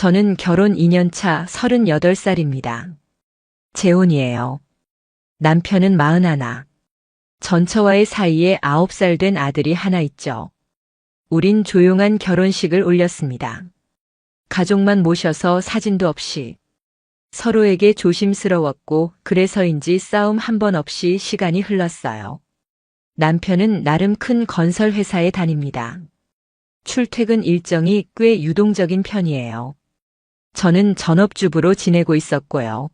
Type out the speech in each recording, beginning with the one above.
저는 결혼 2년차 38살입니다. 재혼이에요. 남편은 41. 전처와의 사이에 9살 된 아들이 하나 있죠. 우린 조용한 결혼식을 올렸습니다. 가족만 모셔서 사진도 없이. 서로에게 조심스러웠고 그래서인지 싸움 한 번 없이 시간이 흘렀어요. 남편은 나름 큰 건설 회사에 다닙니다. 출퇴근 일정이 꽤 유동적인 편이에요. 저는 전업주부로 지내고 있었고요.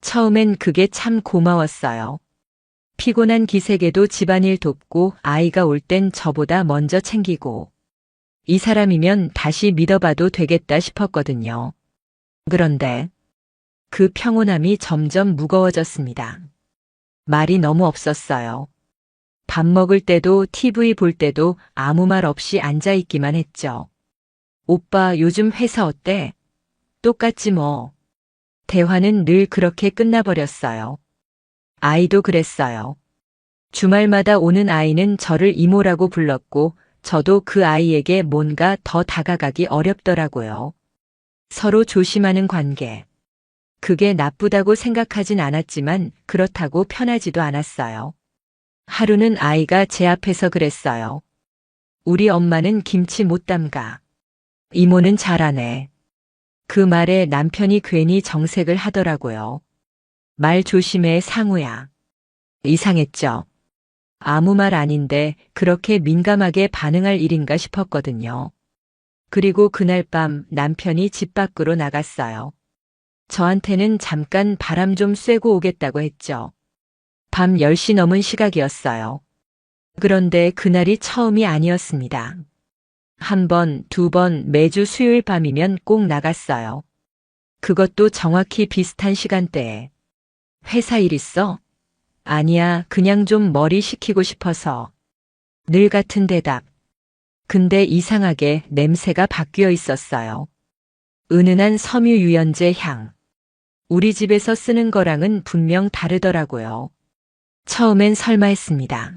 처음엔 그게 참 고마웠어요. 피곤한 기색에도 집안일 돕고 아이가 올 땐 저보다 먼저 챙기고. 이 사람이면 다시 믿어봐도 되겠다 싶었거든요. 그런데 그 평온함이 점점 무거워졌습니다. 말이 너무 없었어요. 밥 먹을 때도 TV 볼 때도 아무 말 없이 앉아있기만 했죠. 오빠 요즘 회사 어때? 똑같지 뭐. 대화는 늘 그렇게 끝나버렸어요. 아이도 그랬어요. 주말마다 오는 아이는 저를 이모라고 불렀고 저도 그 아이에게 뭔가 더 다가가기 어렵더라고요. 서로 조심하는 관계. 그게 나쁘다고 생각하진 않았지만 그렇다고 편하지도 않았어요. 하루는 아이가 제 앞에서 그랬어요. 우리 엄마는 김치 못 담가. 이모는 잘하네. 그 말에 남편이 괜히 정색을 하더라고요. 말 조심해 상우야. 이상했죠. 아무 말 아닌데 그렇게 민감하게 반응할 일인가 싶었거든요. 그리고 그날 밤 남편이 집 밖으로 나갔어요. 저한테는 잠깐 바람 좀 쐬고 오겠다고 했죠. 밤 10시 넘은 시각이었어요. 그런데 그날이 처음이 아니었습니다. 한 번, 두 번 매주 수요일 밤이면 꼭 나갔어요. 그것도 정확히 비슷한 시간대에. 회사 일 있어? 아니야, 그냥 좀 머리 식히고 싶어서. 늘 같은 대답. 근데 이상하게 냄새가 바뀌어 있었어요. 은은한 섬유 유연제 향. 우리 집에서 쓰는 거랑은 분명 다르더라고요. 처음엔 설마 했습니다.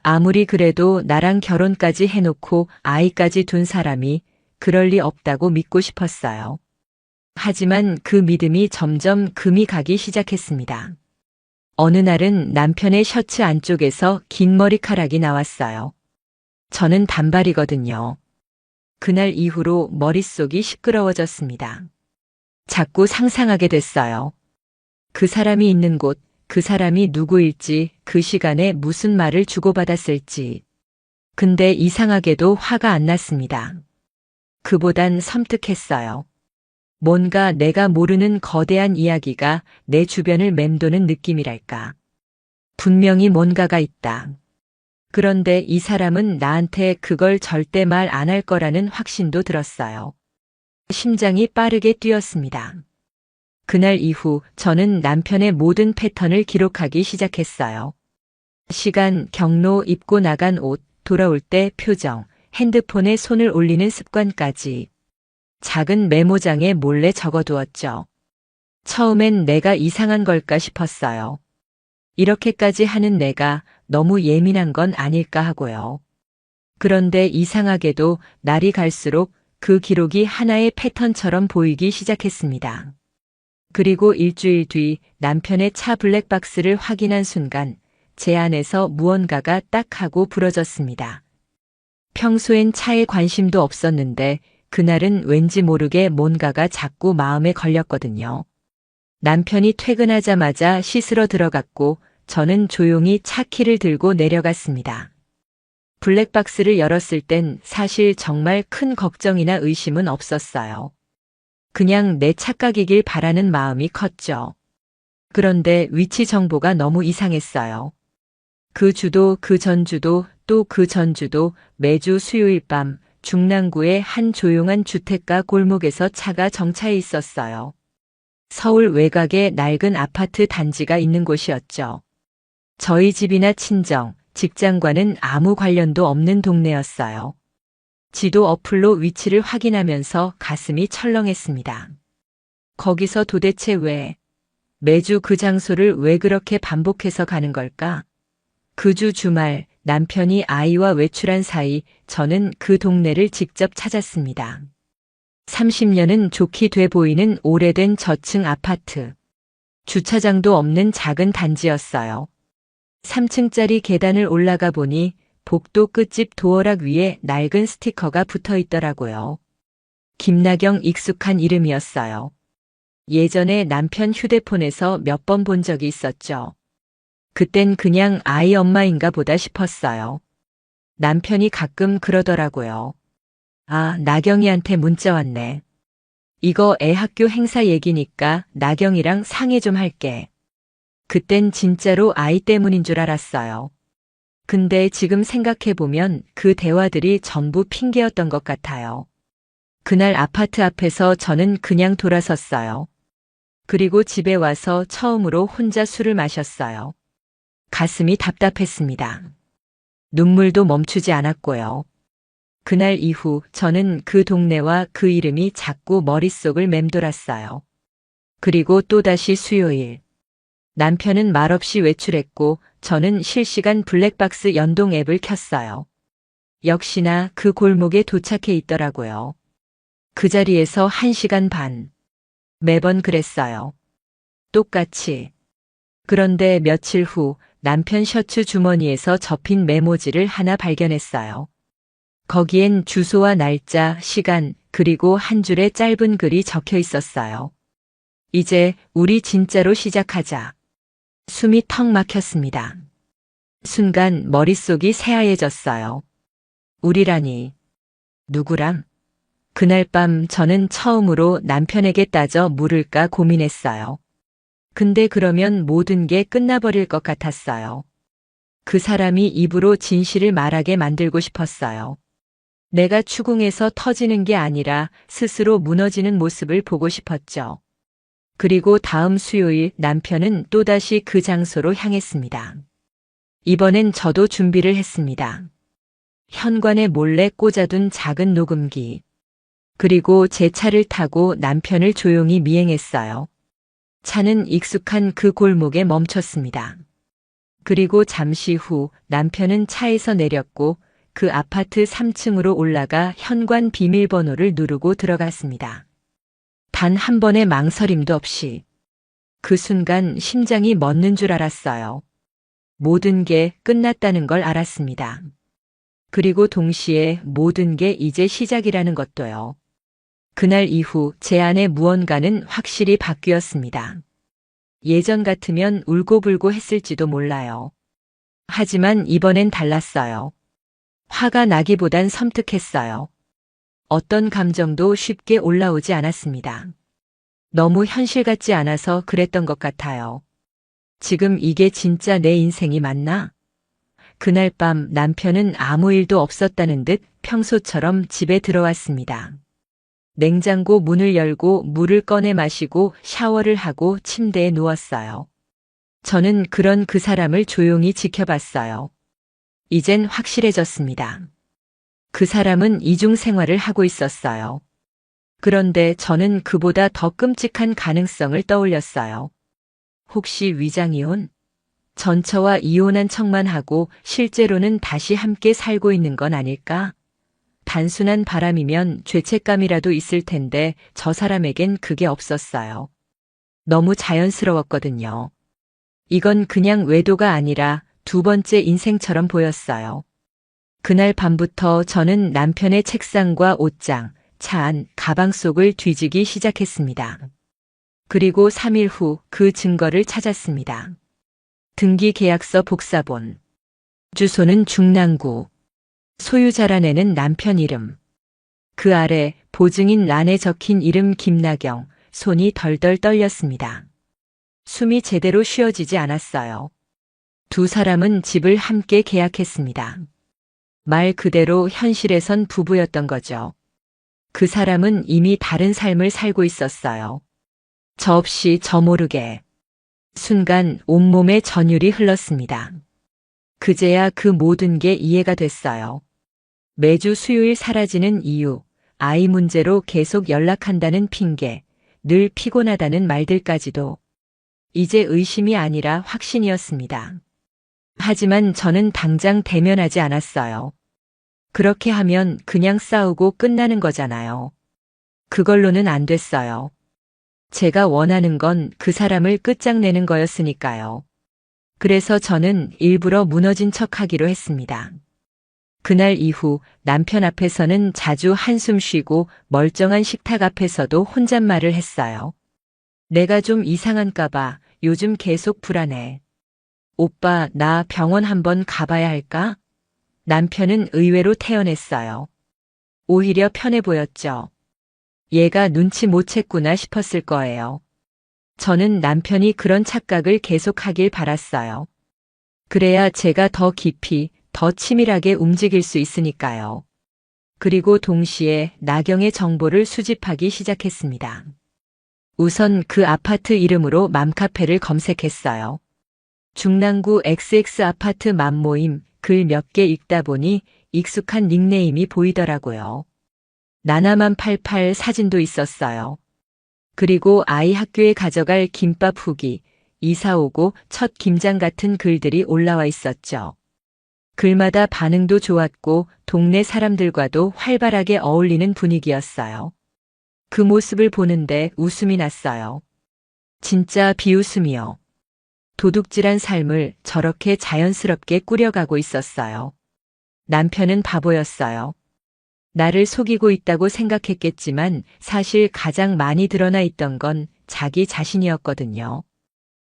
아무리 그래도 나랑 결혼까지 해놓고 아이까지 둔 사람이 그럴 리 없다고 믿고 싶었어요. 하지만 그 믿음이 점점 금이 가기 시작했습니다. 어느 날은 남편의 셔츠 안쪽에서 긴 머리카락이 나왔어요. 저는 단발이거든요. 그날 이후로 머릿속이 시끄러워졌습니다. 자꾸 상상하게 됐어요. 그 사람이 있는 곳, 그 사람이 누구일지, 그 시간에 무슨 말을 주고받았을지. 근데 이상하게도 화가 안 났습니다. 그보단 섬뜩했어요. 뭔가 내가 모르는 거대한 이야기가 내 주변을 맴도는 느낌이랄까. 분명히 뭔가가 있다. 그런데 이 사람은 나한테 그걸 절대 말 안 할 거라는 확신도 들었어요. 심장이 빠르게 뛰었습니다. 그날 이후 저는 남편의 모든 패턴을 기록하기 시작했어요. 시간, 경로, 입고 나간 옷, 돌아올 때 표정, 핸드폰에 손을 올리는 습관까지. 작은 메모장에 몰래 적어두었죠. 처음엔 내가 이상한 걸까 싶었어요. 이렇게까지 하는 내가 너무 예민한 건 아닐까 하고요. 그런데 이상하게도 날이 갈수록 그 기록이 하나의 패턴처럼 보이기 시작했습니다. 그리고 일주일 뒤 남편의 차 블랙박스를 확인한 순간 제 안에서 무언가가 딱 하고 부러졌습니다. 평소엔 차에 관심도 없었는데 그날은 왠지 모르게 뭔가가 자꾸 마음에 걸렸거든요. 남편이 퇴근하자마자 씻으러 들어갔고 저는 조용히 차 키를 들고 내려갔습니다. 블랙박스를 열었을 땐 사실 정말 큰 걱정이나 의심은 없었어요. 그냥 내 착각이길 바라는 마음이 컸죠. 그런데 위치 정보가 너무 이상했어요. 그 주도, 그 전주도, 또 그 전주도 매주 수요일 밤 중랑구의 한 조용한 주택가 골목에서 차가 정차해 있었어요. 서울 외곽의 낡은 아파트 단지가 있는 곳이었죠. 저희 집이나 친정, 직장과는 아무 관련도 없는 동네였어요. 지도 어플로 위치를 확인하면서 가슴이 철렁했습니다. 거기서 도대체 왜, 매주 그 장소를 왜 그렇게 반복해서 가는 걸까? 그 주 주말 남편이 아이와 외출한 사이 저는 그 동네를 직접 찾았습니다. 30년은 좋게 돼 보이는 오래된 저층 아파트. 주차장도 없는 작은 단지였어요. 3층짜리 계단을 올라가 보니 복도 끝집 도어락 위에 낡은 스티커가 붙어 있더라고요. 김나경, 익숙한 이름이었어요. 예전에 남편 휴대폰에서 몇 번 본 적이 있었죠. 그땐 그냥 아이 엄마인가 보다 싶었어요. 남편이 가끔 그러더라고요. 아, 나경이한테 문자 왔네. 이거 애 학교 행사 얘기니까 나경이랑 상의 좀 할게. 그땐 진짜로 아이 때문인 줄 알았어요. 근데 지금 생각해보면 그 대화들이 전부 핑계였던 것 같아요. 그날 아파트 앞에서 저는 그냥 돌아섰어요. 그리고 집에 와서 처음으로 혼자 술을 마셨어요. 가슴이 답답했습니다. 눈물도 멈추지 않았고요. 그날 이후 저는 그 동네와 그 이름이 자꾸 머릿속을 맴돌았어요. 그리고 또다시 수요일. 남편은 말없이 외출했고 저는 실시간 블랙박스 연동 앱을 켰어요. 역시나 그 골목에 도착해 있더라고요. 그 자리에서 1시간 반. 매번 그랬어요. 똑같이. 그런데 며칠 후 남편 셔츠 주머니에서 접힌 메모지를 하나 발견했어요. 거기엔 주소와 날짜, 시간, 그리고 한 줄의 짧은 글이 적혀 있었어요. 이제 우리 진짜로 시작하자. 숨이 턱 막혔습니다. 순간 머릿속이 새하얘졌어요. 우리라니. 누구랑? 그날 밤 저는 처음으로 남편에게 따져 물을까 고민했어요. 근데 그러면 모든 게 끝나버릴 것 같았어요. 그 사람이 입으로 진실을 말하게 만들고 싶었어요. 내가 추궁해서 터지는 게 아니라 스스로 무너지는 모습을 보고 싶었죠. 그리고 다음 수요일 남편은 또다시 그 장소로 향했습니다. 이번엔 저도 준비를 했습니다. 현관에 몰래 꽂아둔 작은 녹음기. 그리고 제 차를 타고 남편을 조용히 미행했어요. 차는 익숙한 그 골목에 멈췄습니다. 그리고 잠시 후 남편은 차에서 내렸고 그 아파트 3층으로 올라가 현관 비밀번호를 누르고 들어갔습니다. 단 한 번의 망설임도 없이. 그 순간 심장이 멎는 줄 알았어요. 모든 게 끝났다는 걸 알았습니다. 그리고 동시에 모든 게 이제 시작이라는 것도요. 그날 이후 제 안에 무언가는 확실히 바뀌었습니다. 예전 같으면 울고불고 했을지도 몰라요. 하지만 이번엔 달랐어요. 화가 나기보단 섬뜩했어요. 어떤 감정도 쉽게 올라오지 않았습니다. 너무 현실 같지 않아서 그랬던 것 같아요. 지금 이게 진짜 내 인생이 맞나? 그날 밤 남편은 아무 일도 없었다는 듯 평소처럼 집에 들어왔습니다. 냉장고 문을 열고 물을 꺼내 마시고 샤워를 하고 침대에 누웠어요. 저는 그런 그 사람을 조용히 지켜봤어요. 이젠 확실해졌습니다. 그 사람은 이중 생활을 하고 있었어요. 그런데 저는 그보다 더 끔찍한 가능성을 떠올렸어요. 혹시 위장이혼? 전처와 이혼한 척만 하고 실제로는 다시 함께 살고 있는 건 아닐까? 단순한 바람이면 죄책감이라도 있을 텐데 저 사람에겐 그게 없었어요. 너무 자연스러웠거든요. 이건 그냥 외도가 아니라 두 번째 인생처럼 보였어요. 그날 밤부터 저는 남편의 책상과 옷장, 차 안, 가방 속을 뒤지기 시작했습니다. 그리고 3일 후 그 증거를 찾았습니다. 등기 계약서 복사본. 주소는 중랑구. 소유자란에는 남편 이름. 그 아래 보증인 란에 적힌 이름 김나경. 손이 덜덜 떨렸습니다. 숨이 제대로 쉬어지지 않았어요. 두 사람은 집을 함께 계약했습니다. 말 그대로 현실에선 부부였던 거죠. 그 사람은 이미 다른 삶을 살고 있었어요. 저 없이 저 모르게. 순간 온몸에 전율이 흘렀습니다. 그제야 그 모든 게 이해가 됐어요. 매주 수요일 사라지는 이유, 아이 문제로 계속 연락한다는 핑계, 늘 피곤하다는 말들까지도. 이제 의심이 아니라 확신이었습니다. 하지만 저는 당장 대면하지 않았어요. 그렇게 하면 그냥 싸우고 끝나는 거잖아요. 그걸로는 안 됐어요. 제가 원하는 건 그 사람을 끝장내는 거였으니까요. 그래서 저는 일부러 무너진 척하기로 했습니다. 그날 이후 남편 앞에서는 자주 한숨 쉬고 멀쩡한 식탁 앞에서도 혼잣말을 했어요. 내가 좀 이상한가 봐. 요즘 계속 불안해. 오빠, 나 병원 한번 가봐야 할까? 남편은 의외로 태연했어요. 오히려 편해 보였죠. 얘가 눈치 못 챘구나 싶었을 거예요. 저는 남편이 그런 착각을 계속하길 바랐어요. 그래야 제가 더 깊이, 더 치밀하게 움직일 수 있으니까요. 그리고 동시에 나경의 정보를 수집하기 시작했습니다. 우선 그 아파트 이름으로 맘카페를 검색했어요. 중랑구 XX 아파트 맘모임 글 몇 개 읽다 보니 익숙한 닉네임이 보이더라고요. 나나맘 88 사진도 있었어요. 그리고 아이 학교에 가져갈 김밥 후기, 이사 오고 첫 김장 같은 글들이 올라와 있었죠. 글마다 반응도 좋았고 동네 사람들과도 활발하게 어울리는 분위기였어요. 그 모습을 보는데 웃음이 났어요. 진짜 비웃음이요. 도둑질한 삶을 저렇게 자연스럽게 꾸려가고 있었어요. 남편은 바보였어요. 나를 속이고 있다고 생각했겠지만 사실 가장 많이 드러나 있던 건 자기 자신이었거든요.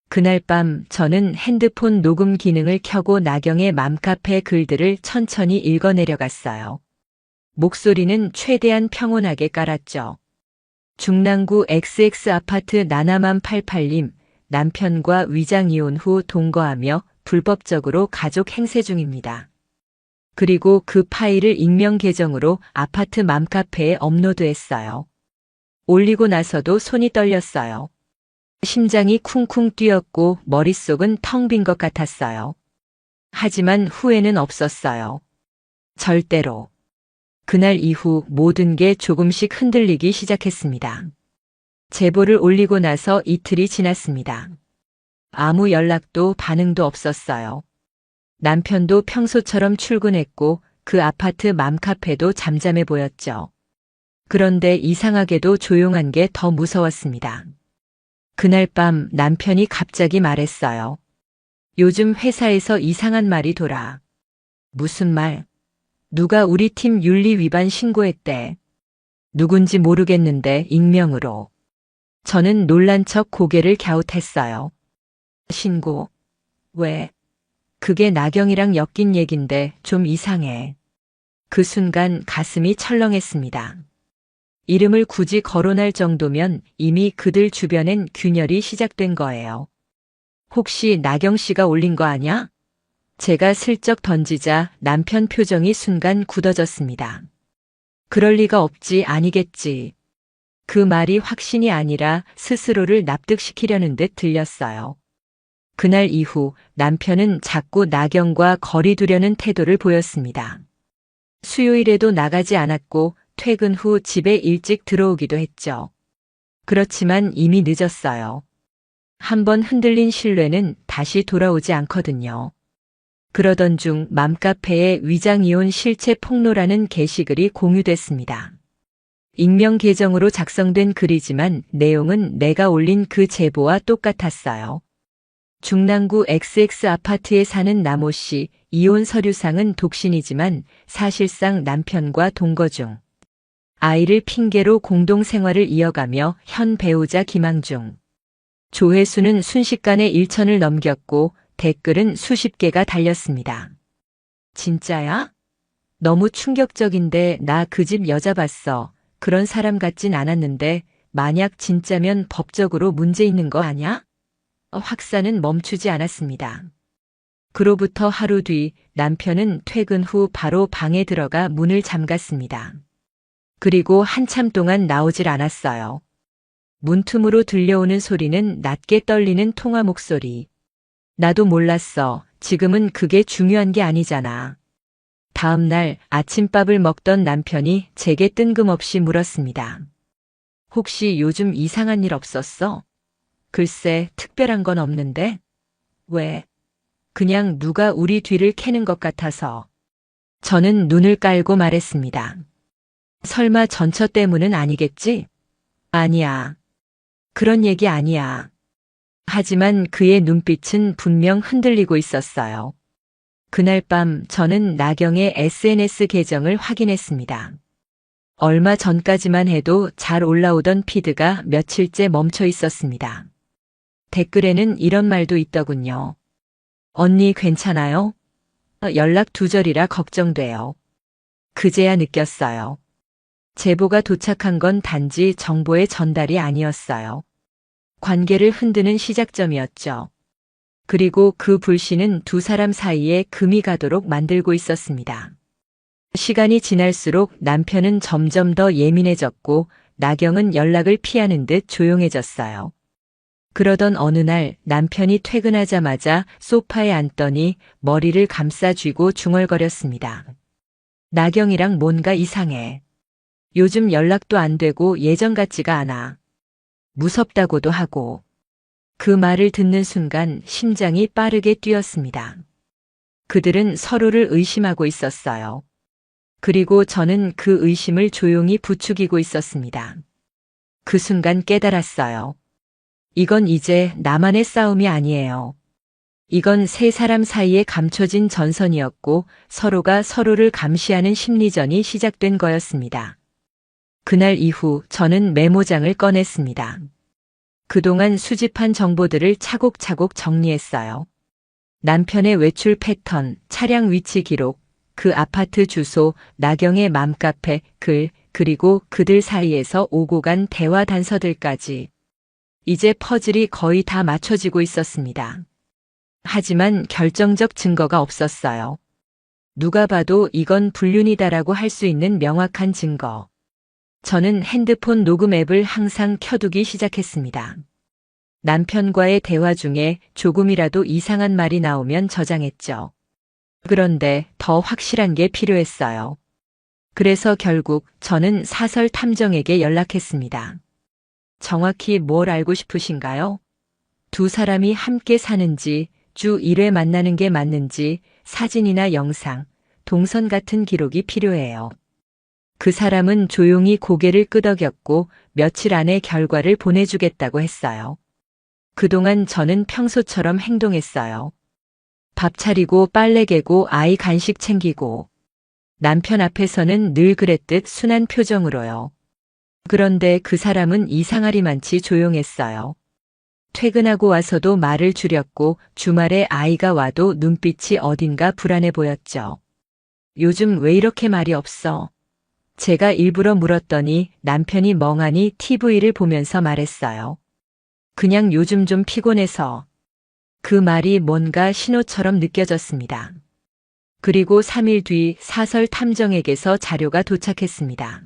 그날 밤 저는 핸드폰 녹음 기능을 켜고 나경의 맘카페 글들을 천천히 읽어내려갔어요. 목소리는 최대한 평온하게 깔았죠. 중랑구 XX 아파트 나나맘 88님, 남편과 위장 이혼 후 동거하며 불법적으로 가족 행세 중입니다. 그리고 그 파일을 익명 계정으로 아파트 맘카페에 업로드했어요. 올리고 나서도 손이 떨렸어요. 심장이 쿵쿵 뛰었고 머릿속은 텅 빈 것 같았어요. 하지만 후회는 없었어요. 절대로. 그날 이후 모든 게 조금씩 흔들리기 시작했습니다. 제보를 올리고 나서 이틀이 지났습니다. 아무 연락도 반응도 없었어요. 남편도 평소처럼 출근했고 그 아파트 맘카페도 잠잠해 보였죠. 그런데 이상하게도 조용한 게 더 무서웠습니다. 그날 밤 남편이 갑자기 말했어요. 요즘 회사에서 이상한 말이 돌아. 무슨 말? 누가 우리 팀 윤리 위반 신고했대. 누군지 모르겠는데 익명으로. 저는 놀란 척 고개를 갸웃했어요. 신고? 왜? 그게 나경이랑 엮인 얘긴데 좀 이상해. 그 순간 가슴이 철렁했습니다. 이름을 굳이 거론할 정도면 이미 그들 주변엔 균열이 시작된 거예요. 혹시 나경 씨가 올린 거 아냐? 제가 슬쩍 던지자 남편 표정이 순간 굳어졌습니다. 그럴 리가 없지, 아니겠지. 그 말이 확신이 아니라 스스로를 납득시키려는 듯 들렸어요. 그날 이후 남편은 자꾸 나경과 거리 두려는 태도를 보였습니다. 수요일에도 나가지 않았고 퇴근 후 집에 일찍 들어오기도 했죠. 그렇지만 이미 늦었어요. 한번 흔들린 신뢰는 다시 돌아오지 않거든요. 그러던 중 맘카페에 위장이혼 실체 폭로라는 게시글이 공유됐습니다. 익명 계정으로 작성된 글이지만 내용은 내가 올린 그 제보와 똑같았어요. 중랑구 XX 아파트에 사는 남모 씨, 이혼 서류상은 독신이지만 사실상 남편과 동거 중. 아이를 핑계로 공동생활을 이어가며 현 배우자 기망 중. 조회수는 순식간에 1천을 넘겼고 댓글은 수십 개가 달렸습니다. 진짜야? 너무 충격적인데 나 그 집 여자 봤어. 그런 사람 같진 않았는데 만약 진짜면 법적으로 문제 있는 거 아냐? 확산은 멈추지 않았습니다. 그로부터 하루 뒤 남편은 퇴근 후 바로 방에 들어가 문을 잠갔습니다. 그리고 한참 동안 나오질 않았어요. 문틈으로 들려오는 소리는 낮게 떨리는 통화 목소리. 나도 몰랐어. 지금은 그게 중요한 게 아니잖아. 다음 날 아침밥을 먹던 남편이 제게 뜬금없이 물었습니다. 혹시 요즘 이상한 일 없었어? 글쎄, 특별한 건 없는데? 왜? 그냥 누가 우리 뒤를 캐는 것 같아서. 저는 눈을 깔고 말했습니다. 설마 전처 때문은 아니겠지? 아니야. 그런 얘기 아니야. 하지만 그의 눈빛은 분명 흔들리고 있었어요. 그날 밤 저는 나경의 SNS 계정을 확인했습니다. 얼마 전까지만 해도 잘 올라오던 피드가 며칠째 멈춰 있었습니다. 댓글에는 이런 말도 있더군요. 언니 괜찮아요? 연락 두절이라 걱정돼요. 그제야 느꼈어요. 제보가 도착한 건 단지 정보의 전달이 아니었어요. 관계를 흔드는 시작점이었죠. 그리고 그 불씨는 두 사람 사이에 금이 가도록 만들고 있었습니다. 시간이 지날수록 남편은 점점 더 예민해졌고 나경은 연락을 피하는 듯 조용해졌어요. 그러던 어느 날 남편이 퇴근하자마자 소파에 앉더니 머리를 감싸 쥐고 중얼거렸습니다. 나경이랑 뭔가 이상해. 요즘 연락도 안 되고 예전 같지가 않아. 무섭다고도 하고. 그 말을 듣는 순간 심장이 빠르게 뛰었습니다. 그들은 서로를 의심하고 있었어요. 그리고 저는 그 의심을 조용히 부추기고 있었습니다. 그 순간 깨달았어요. 이건 이제 나만의 싸움이 아니에요. 이건 세 사람 사이에 감춰진 전선이었고 서로가 서로를 감시하는 심리전이 시작된 거였습니다. 그날 이후 저는 메모장을 꺼냈습니다. 그동안 수집한 정보들을 차곡차곡 정리했어요. 남편의 외출 패턴, 차량 위치 기록, 그 아파트 주소, 나경의 맘카페, 글, 그리고 그들 사이에서 오고 간 대화 단서들까지. 이제 퍼즐이 거의 다 맞춰지고 있었습니다. 하지만 결정적 증거가 없었어요. 누가 봐도 이건 불륜이다라고 할 수 있는 명확한 증거. 저는 핸드폰 녹음 앱을 항상 켜두기 시작했습니다. 남편과의 대화 중에 조금이라도 이상한 말이 나오면 저장했죠. 그런데 더 확실한 게 필요했어요. 그래서 결국 저는 사설 탐정에게 연락했습니다. 정확히 뭘 알고 싶으신가요? 두 사람이 함께 사는지, 주 1회 만나는 게 맞는지, 사진이나 영상, 동선 같은 기록이 필요해요. 그 사람은 조용히 고개를 끄덕였고 며칠 안에 결과를 보내주겠다고 했어요. 그동안 저는 평소처럼 행동했어요. 밥 차리고 빨래 개고 아이 간식 챙기고 남편 앞에서는 늘 그랬듯 순한 표정으로요. 그런데 그 사람은 이상하리만치 조용했어요. 퇴근하고 와서도 말을 줄였고 주말에 아이가 와도 눈빛이 어딘가 불안해 보였죠. 요즘 왜 이렇게 말이 없어? 제가 일부러 물었더니 남편이 멍하니 TV를 보면서 말했어요. 그냥 요즘 좀 피곤해서. 그 말이 뭔가 신호처럼 느껴졌습니다. 그리고 3일 뒤 사설 탐정에게서 자료가 도착했습니다.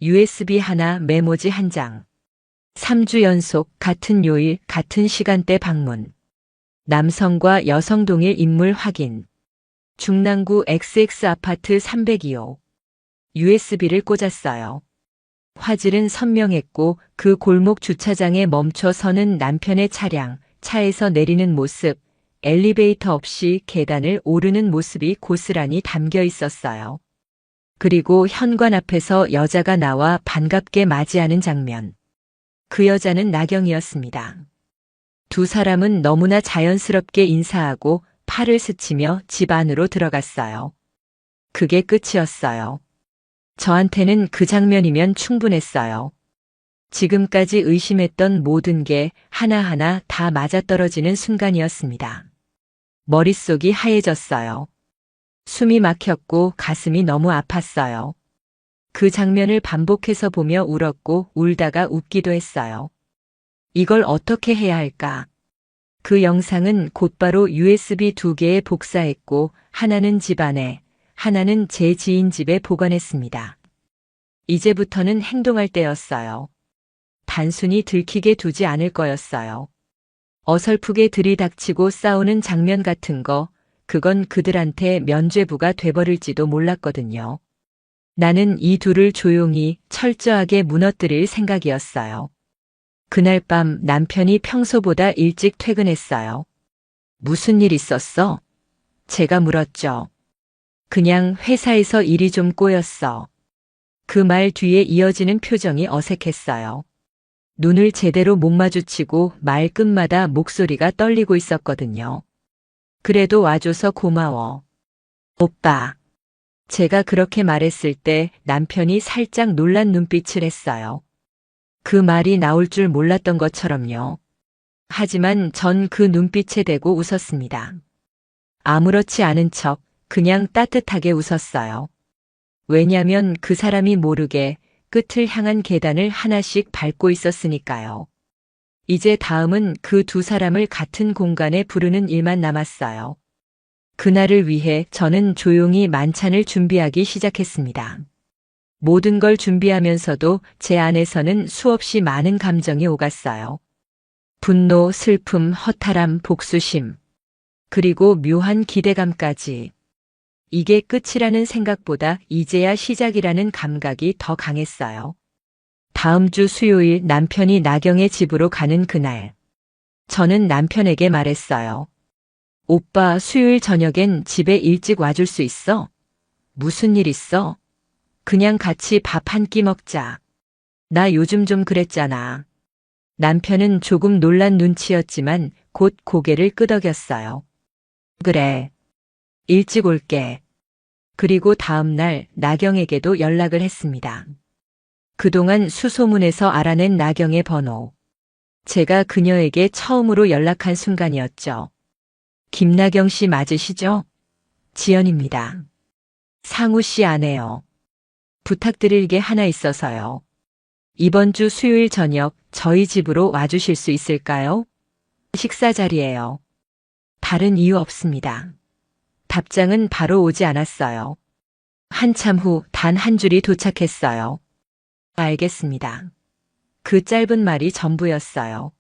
USB 하나, 메모지 한 장. 3주 연속 같은 요일, 같은 시간대 방문. 남성과 여성 동일 인물 확인. 중랑구 XX 아파트 302호. USB를 꽂았어요. 화질은 선명했고 그 골목 주차장에 멈춰 서는 남편의 차량, 차에서 내리는 모습, 엘리베이터 없이 계단을 오르는 모습이 고스란히 담겨 있었어요. 그리고 현관 앞에서 여자가 나와 반갑게 맞이하는 장면. 그 여자는 나경이었습니다. 두 사람은 너무나 자연스럽게 인사하고 팔을 스치며 집 안으로 들어갔어요. 그게 끝이었어요. 저한테는 그 장면이면 충분했어요. 지금까지 의심했던 모든 게 하나하나 다 맞아떨어지는 순간이었습니다. 머릿속이 하얘졌어요. 숨이 막혔고 가슴이 너무 아팠어요. 그 장면을 반복해서 보며 울었고 울다가 웃기도 했어요. 이걸 어떻게 해야 할까? 그 영상은 곧바로 USB 2개에 복사했고 하나는 집안에, 하나는 제 지인 집에 보관했습니다. 이제부터는 행동할 때였어요. 단순히 들키게 두지 않을 거였어요. 어설프게 들이닥치고 싸우는 장면 같은 거, 그건 그들한테 면죄부가 돼버릴지도 몰랐거든요. 나는 이 둘을 조용히 철저하게 무너뜨릴 생각이었어요. 그날 밤 남편이 평소보다 일찍 퇴근했어요. 무슨 일 있었어? 제가 물었죠. 그냥 회사에서 일이 좀 꼬였어. 그 말 뒤에 이어지는 표정이 어색했어요. 눈을 제대로 못 마주치고 말 끝마다 목소리가 떨리고 있었거든요. 그래도 와줘서 고마워. 오빠. 제가 그렇게 말했을 때 남편이 살짝 놀란 눈빛을 했어요. 그 말이 나올 줄 몰랐던 것처럼요. 하지만 전 그 눈빛에 대고 웃었습니다. 아무렇지 않은 척 그냥 따뜻하게 웃었어요. 왜냐면 그 사람이 모르게 끝을 향한 계단을 하나씩 밟고 있었으니까요. 이제 다음은 그 두 사람을 같은 공간에 부르는 일만 남았어요. 그날을 위해 저는 조용히 만찬을 준비하기 시작했습니다. 모든 걸 준비하면서도 제 안에서는 수없이 많은 감정이 오갔어요. 분노, 슬픔, 허탈함, 복수심, 그리고 묘한 기대감까지. 이게 끝이라는 생각보다 이제야 시작이라는 감각이 더 강했어요. 다음 주 수요일 남편이 나경의 집으로 가는 그날. 저는 남편에게 말했어요. 오빠 수요일 저녁엔 집에 일찍 와줄 수 있어? 무슨 일 있어? 그냥 같이 밥 한 끼 먹자. 나 요즘 좀 그랬잖아. 남편은 조금 놀란 눈치였지만 곧 고개를 끄덕였어요. 그래. 일찍 올게. 그리고 다음 날 나경에게도 연락을 했습니다. 그동안 수소문에서 알아낸 나경의 번호. 제가 그녀에게 처음으로 연락한 순간이었죠. 김나경 씨 맞으시죠? 지연입니다. 상우 씨 아내요. 부탁드릴 게 하나 있어서요. 이번 주 수요일 저녁 저희 집으로 와주실 수 있을까요? 식사 자리예요. 다른 이유 없습니다. 답장은 바로 오지 않았어요. 한참 후 단 한 줄이 도착했어요. 알겠습니다. 그 짧은 말이 전부였어요.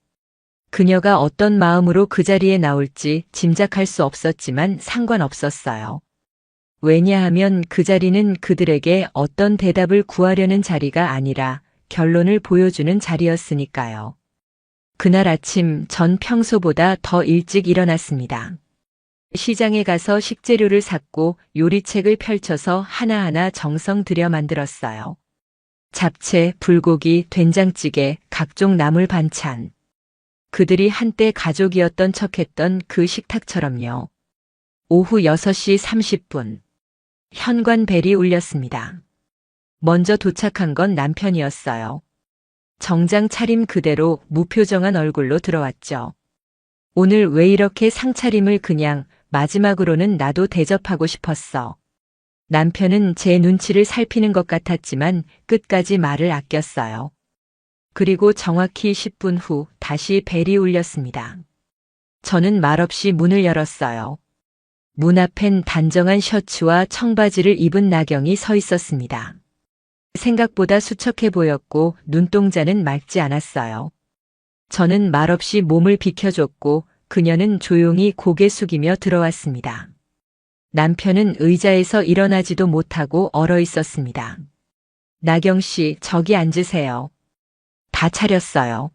그녀가 어떤 마음으로 그 자리에 나올지 짐작할 수 없었지만 상관없었어요. 왜냐하면 그 자리는 그들에게 어떤 대답을 구하려는 자리가 아니라 결론을 보여주는 자리였으니까요. 그날 아침 전 평소보다 더 일찍 일어났습니다. 시장에 가서 식재료를 샀고 요리책을 펼쳐서 하나하나 정성 들여 만들었어요. 잡채, 불고기, 된장찌개, 각종 나물 반찬. 그들이 한때 가족이었던 척했던 그 식탁처럼요. 오후 6시 30분. 현관벨이 울렸습니다. 먼저 도착한 건 남편이었어요. 정장 차림 그대로 무표정한 얼굴로 들어왔죠. 오늘 왜 이렇게 상차림을 그냥 마지막으로는 나도 대접하고 싶었어. 남편은 제 눈치를 살피는 것 같았지만 끝까지 말을 아꼈어요. 그리고 정확히 10분 후 다시 벨이 울렸습니다. 저는 말없이 문을 열었어요. 문 앞엔 단정한 셔츠와 청바지를 입은 나경이 서 있었습니다. 생각보다 수척해 보였고 눈동자는 맑지 않았어요. 저는 말없이 몸을 비켜줬고 그녀는 조용히 고개 숙이며 들어왔습니다. 남편은 의자에서 일어나지도 못하고 얼어 있었습니다. 나경 씨, 저기 앉으세요. 다 차렸어요.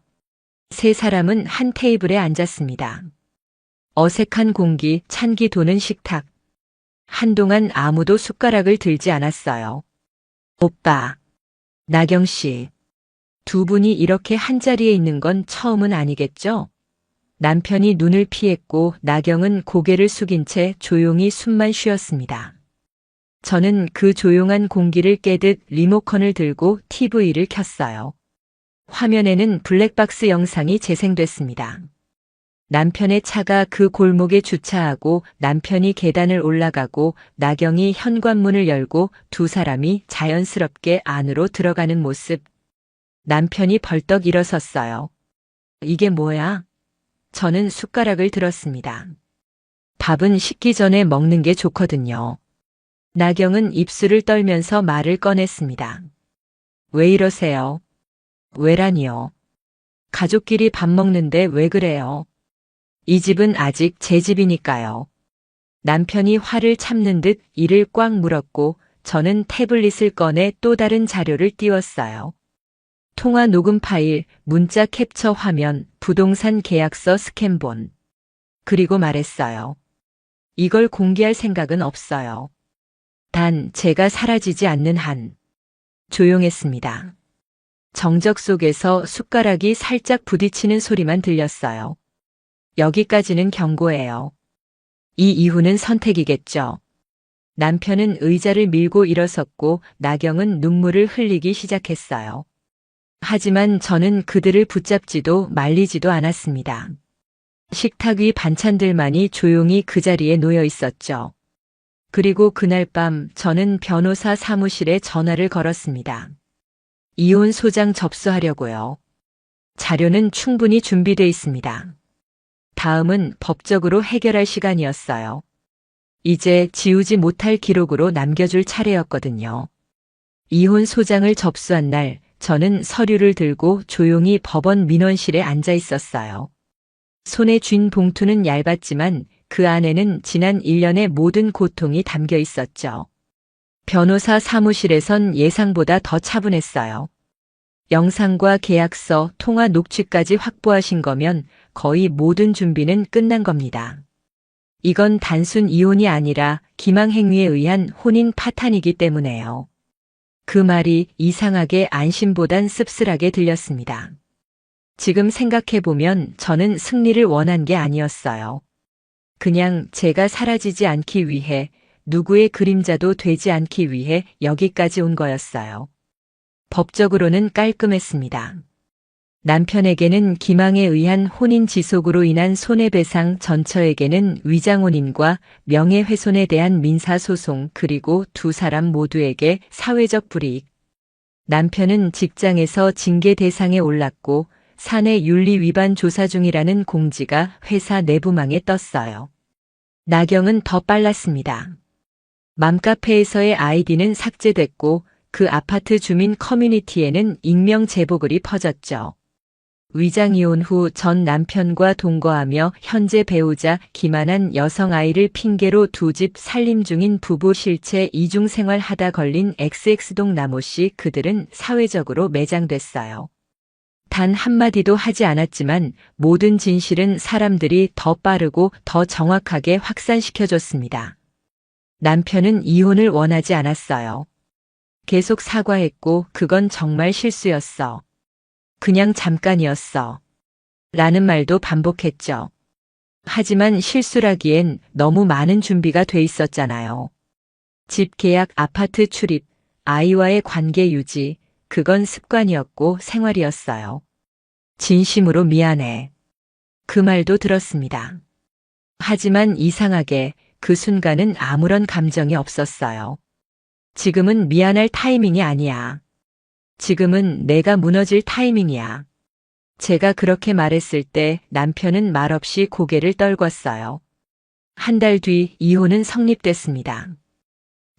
세 사람은 한 테이블에 앉았습니다. 어색한 공기, 찬기 도는 식탁. 한동안 아무도 숟가락을 들지 않았어요. 오빠, 나경 씨. 두 분이 이렇게 한자리에 있는 건 처음은 아니겠죠? 남편이 눈을 피했고 나경은 고개를 숙인 채 조용히 숨만 쉬었습니다. 저는 그 조용한 공기를 깨듯 리모컨을 들고 TV를 켰어요. 화면에는 블랙박스 영상이 재생됐습니다. 남편의 차가 그 골목에 주차하고 남편이 계단을 올라가고 나경이 현관문을 열고 두 사람이 자연스럽게 안으로 들어가는 모습. 남편이 벌떡 일어섰어요. 이게 뭐야? 저는 숟가락을 들었습니다. 밥은 식기 전에 먹는 게 좋거든요. 나경은 입술을 떨면서 말을 꺼냈습니다. 왜 이러세요? 왜라니요? 가족끼리 밥 먹는데 왜 그래요? 이 집은 아직 제 집이니까요. 남편이 화를 참는 듯 이를 꽉 물었고 저는 태블릿을 꺼내 또 다른 자료를 띄웠어요. 통화 녹음 파일, 문자 캡처 화면, 부동산 계약서 스캔본. 그리고 말했어요. 이걸 공개할 생각은 없어요. 단 제가 사라지지 않는 한. 조용했습니다. 정적 속에서 숟가락이 살짝 부딪히는 소리만 들렸어요. 여기까지는 경고예요. 이 이후는 선택이겠죠. 남편은 의자를 밀고 일어섰고 나경은 눈물을 흘리기 시작했어요. 하지만 저는 그들을 붙잡지도 말리지도 않았습니다. 식탁 위 반찬들만이 조용히 그 자리에 놓여 있었죠. 그리고 그날 밤 저는 변호사 사무실에 전화를 걸었습니다. 이혼 소장 접수하려고요. 자료는 충분히 준비돼 있습니다. 다음은 법적으로 해결할 시간이었어요. 이제 지우지 못할 기록으로 남겨줄 차례였거든요. 이혼 소장을 접수한 날 저는 서류를 들고 조용히 법원 민원실에 앉아 있었어요. 손에 쥔 봉투는 얇았지만 그 안에는 지난 1년의 모든 고통이 담겨 있었죠. 변호사 사무실에선 예상보다 더 차분했어요. 영상과 계약서, 통화 녹취까지 확보하신 거면 거의 모든 준비는 끝난 겁니다. 이건 단순 이혼이 아니라 기망행위에 의한 혼인 파탄이기 때문에요. 그 말이 이상하게 안심보단 씁쓸하게 들렸습니다. 지금 생각해보면 저는 승리를 원한 게 아니었어요. 그냥 제가 사라지지 않기 위해, 누구의 그림자도 되지 않기 위해 여기까지 온 거였어요. 법적으로는 깔끔했습니다. 남편에게는 기망에 의한 혼인 지속으로 인한 손해배상, 전처에게는 위장혼인과 명예훼손에 대한 민사소송, 그리고 두 사람 모두에게 사회적 불이익. 남편은 직장에서 징계 대상에 올랐고 사내 윤리 위반 조사 중이라는 공지가 회사 내부망에 떴어요. 나경은 더 빨랐습니다. 맘카페에서의 아이디는 삭제됐고 그 아파트 주민 커뮤니티에는 익명 제보글이 퍼졌죠. 위장이혼 후 전 남편과 동거하며 현재 배우자 기만한 여성 아이를 핑계로 두 집 살림 중인 부부 실체 이중 생활하다 걸린 XX동 남호 씨, 그들은 사회적으로 매장됐어요. 단 한마디도 하지 않았지만 모든 진실은 사람들이 더 빠르고 더 정확하게 확산시켜줬습니다. 남편은 이혼을 원하지 않았어요. 계속 사과했고 그건 정말 실수였어. 그냥 잠깐이었어. 라는 말도 반복했죠. 하지만 실수라기엔 너무 많은 준비가 돼 있었잖아요. 집 계약, 아파트 출입, 아이와의 관계 유지, 그건 습관이었고 생활이었어요. 진심으로 미안해. 그 말도 들었습니다. 하지만 이상하게 그 순간은 아무런 감정이 없었어요. 지금은 미안할 타이밍이 아니야. 지금은 내가 무너질 타이밍이야. 제가 그렇게 말했을 때 남편은 말없이 고개를 떨궜어요. 한 달 뒤 이혼은 성립됐습니다.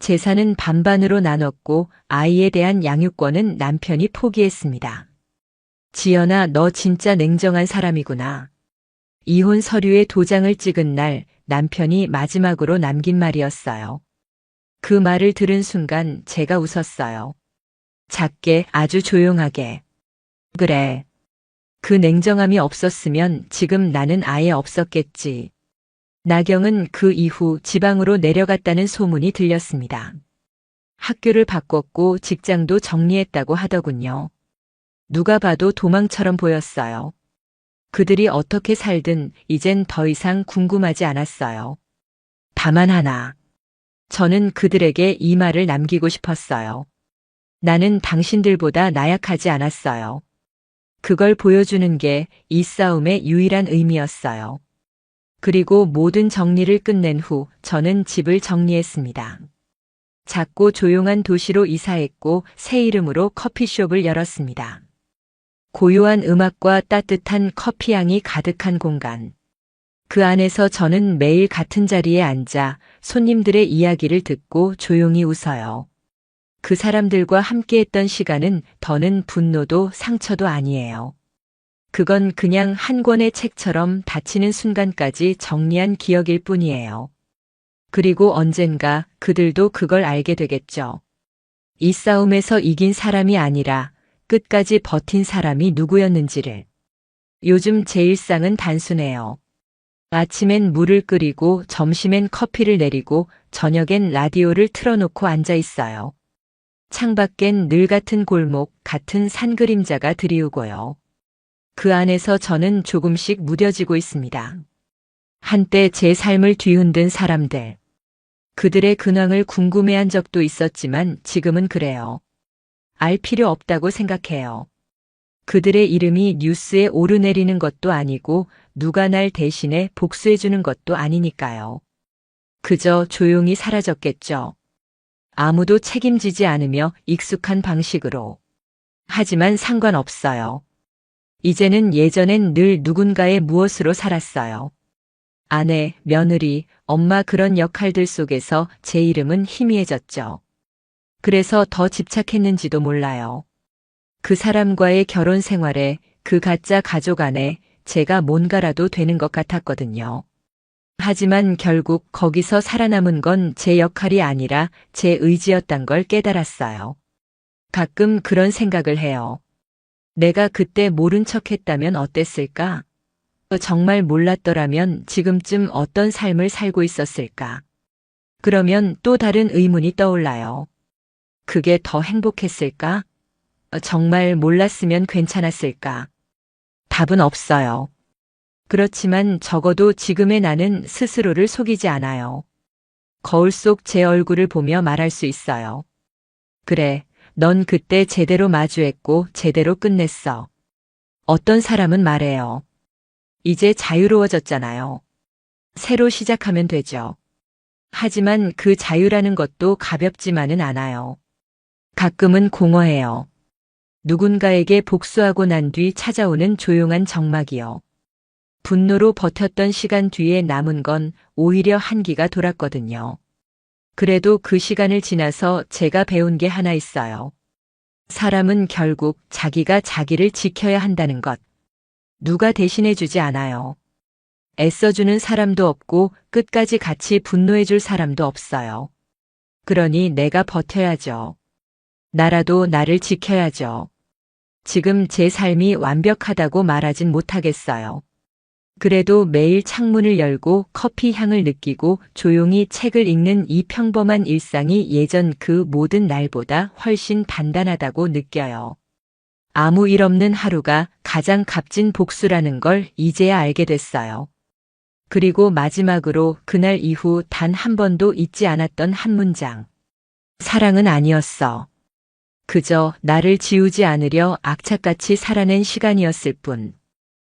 재산은 반반으로 나눴고 아이에 대한 양육권은 남편이 포기했습니다. 지연아, 너 진짜 냉정한 사람이구나. 이혼 서류에 도장을 찍은 날 남편이 마지막으로 남긴 말이었어요. 그 말을 들은 순간 제가 웃었어요. 작게, 아주 조용하게. 그래. 그 냉정함이 없었으면 지금 나는 아예 없었겠지. 나경은 그 이후 지방으로 내려갔다는 소문이 들렸습니다. 학교를 바꿨고 직장도 정리했다고 하더군요. 누가 봐도 도망처럼 보였어요. 그들이 어떻게 살든 이젠 더 이상 궁금하지 않았어요. 다만 하나. 저는 그들에게 이 말을 남기고 싶었어요. 나는 당신들보다 나약하지 않았어요. 그걸 보여주는 게 이 싸움의 유일한 의미였어요. 그리고 모든 정리를 끝낸 후 저는 집을 정리했습니다. 작고 조용한 도시로 이사했고 새 이름으로 커피숍을 열었습니다. 고요한 음악과 따뜻한 커피향이 가득한 공간. 그 안에서 저는 매일 같은 자리에 앉아 손님들의 이야기를 듣고 조용히 웃어요. 그 사람들과 함께했던 시간은 더는 분노도 상처도 아니에요. 그건 그냥 한 권의 책처럼 닫히는 순간까지 정리한 기억일 뿐이에요. 그리고 언젠가 그들도 그걸 알게 되겠죠. 이 싸움에서 이긴 사람이 아니라 끝까지 버틴 사람이 누구였는지를. 요즘 제 일상은 단순해요. 아침엔 물을 끓이고 점심엔 커피를 내리고 저녁엔 라디오를 틀어놓고 앉아 있어요. 창밖엔 늘 같은 골목, 같은 산 그림자가 드리우고요. 그 안에서 저는 조금씩 무뎌지고 있습니다. 한때 제 삶을 뒤흔든 사람들. 그들의 근황을 궁금해한 적도 있었지만 지금은 그래요. 알 필요 없다고 생각해요. 그들의 이름이 뉴스에 오르내리는 것도 아니고 누가 날 대신에 복수해주는 것도 아니니까요. 그저 조용히 사라졌겠죠. 아무도 책임지지 않으며 익숙한 방식으로. 하지만 상관없어요. 이제는 예전엔 늘 누군가의 무엇으로 살았어요. 아내, 며느리, 엄마 그런 역할들 속에서 제 이름은 희미해졌죠. 그래서 더 집착했는지도 몰라요. 그 사람과의 결혼 생활에, 그 가짜 가족 안에 제가 뭔가라도 되는 것 같았거든요. 하지만 결국 거기서 살아남은 건 제 역할이 아니라 제 의지였단 걸 깨달았어요. 가끔 그런 생각을 해요. 내가 그때 모른 척 했다면 어땠을까? 정말 몰랐더라면 지금쯤 어떤 삶을 살고 있었을까? 그러면 또 다른 의문이 떠올라요. 그게 더 행복했을까? 정말 몰랐으면 괜찮았을까? 답은 없어요. 그렇지만 적어도 지금의 나는 스스로를 속이지 않아요. 거울 속 제 얼굴을 보며 말할 수 있어요. 그래, 넌 그때 제대로 마주했고 제대로 끝냈어. 어떤 사람은 말해요. 이제 자유로워졌잖아요. 새로 시작하면 되죠. 하지만 그 자유라는 것도 가볍지만은 않아요. 가끔은 공허해요. 누군가에게 복수하고 난 뒤 찾아오는 조용한 적막이요. 분노로 버텼던 시간 뒤에 남은 건 오히려 한기가 돌았거든요. 그래도 그 시간을 지나서 제가 배운 게 하나 있어요. 사람은 결국 자기가 자기를 지켜야 한다는 것. 누가 대신해주지 않아요. 애써주는 사람도 없고 끝까지 같이 분노해줄 사람도 없어요. 그러니 내가 버텨야죠. 나라도 나를 지켜야죠. 지금 제 삶이 완벽하다고 말하진 못하겠어요. 그래도 매일 창문을 열고 커피 향을 느끼고 조용히 책을 읽는 이 평범한 일상이 예전 그 모든 날보다 훨씬 단단하다고 느껴요. 아무 일 없는 하루가 가장 값진 복수라는 걸 이제야 알게 됐어요. 그리고 마지막으로 그날 이후 단 한 번도 잊지 않았던 한 문장. 사랑은 아니었어. 그저 나를 지우지 않으려 악착같이 살아낸 시간이었을 뿐.